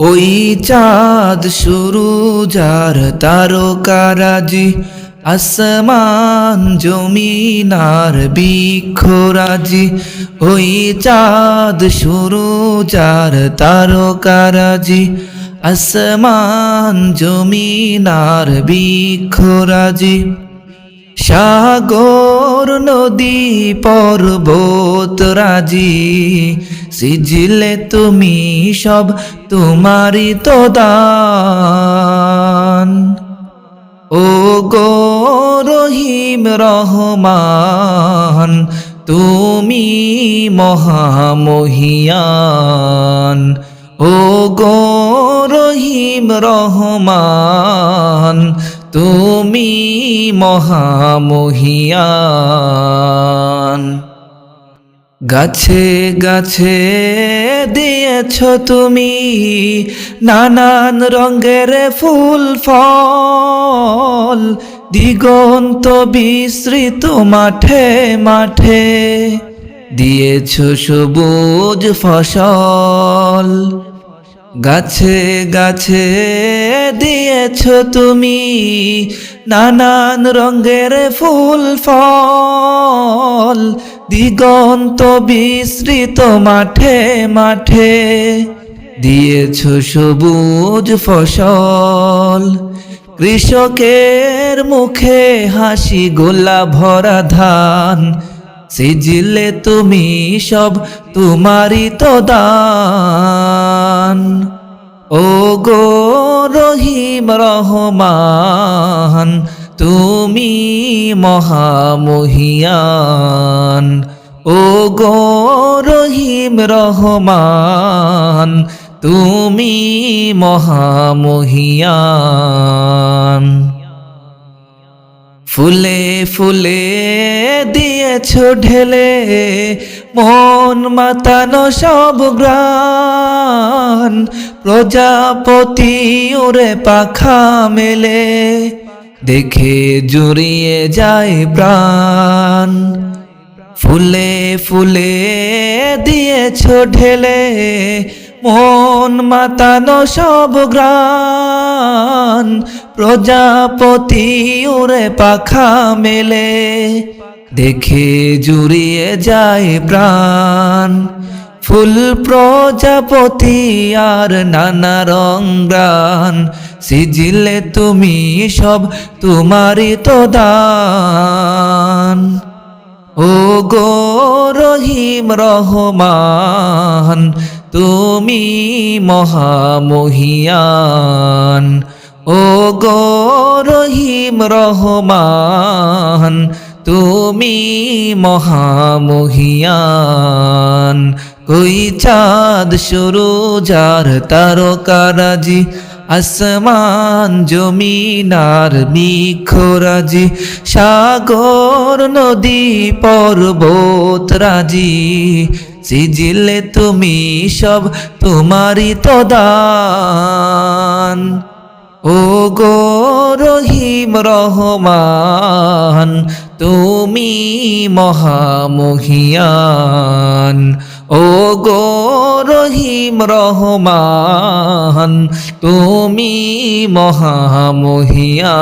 ওই চাঁদ শুরু যার তারকারাজি, আসমান জমিনার বৃক্ষরাজি। ওই চাঁদ শুরু যার তারকারাজি, আসমান জমিনার বৃক্ষরাজি। সাগর নদী পর্বত রাজি, সিজিলে তুমি সব তোমারই তো দান। ও গো রহিম রহমান, তুমি মহামহিয়ান। ও গো রহিম রহমান, তুমি মহামহিয়ান। গাছে গাছে দিয়েছ তুমি নানান রঙের ফুল ফল, দিগন্ত বিস্তৃত মাঠে মাঠে দিয়েছ সবুজ ফসল। গাছে গাছে দিয়েছ তুমি নানান রঙের ফুল ফল, দিগন্ত বিস্তৃত মাঠে মাঠে দিয়েছ সবুজ ফসল। কৃষকের মুখে হাসি গোলা ভরা ধান, সিজিলে তুমি সব তোমারই তো দান। ও গো রহিম রহমান, তুমি মহামহিয়ান। ও গো রহিম রহমান, তুমি মহামহিয়ান। ফুলে ফুলে দিয়েছ ঢেলে মন মাতানো সব গ্রান, প্রজাপতি উড়ে পাখা মেলে দেখে জুড়িয়ে যায় প্রাণ। ফুলে ফুলে দিয়েছ ঢেলে মন মাতানো সব গ্রান, প্রজাপতি উড়ে পাখা মেলে দেখে জুড়িয়ে যায় প্রাণ। ফুল প্রজাপতি আর নানা রঙান, সিজিলে তুমি সব তোমারই তো দান। ও গো রহিম রহমান, তুমি মহামহিয়ান। ও গো রহিম রহমান, তুমি মহামহিয়ান। কই চাঁদ শুরু যার তারকারাজি, আসমান জমিনার বৃক্ষরাজি। সাগর নদী পর্বত রাজি, সিজিলে তুমি সব তোমারই তো দান। ও গো রহিম রহমান, তুমি মহামহিয়ান। ও গো রহিম রহমান, তুমি মহামহিয়ান।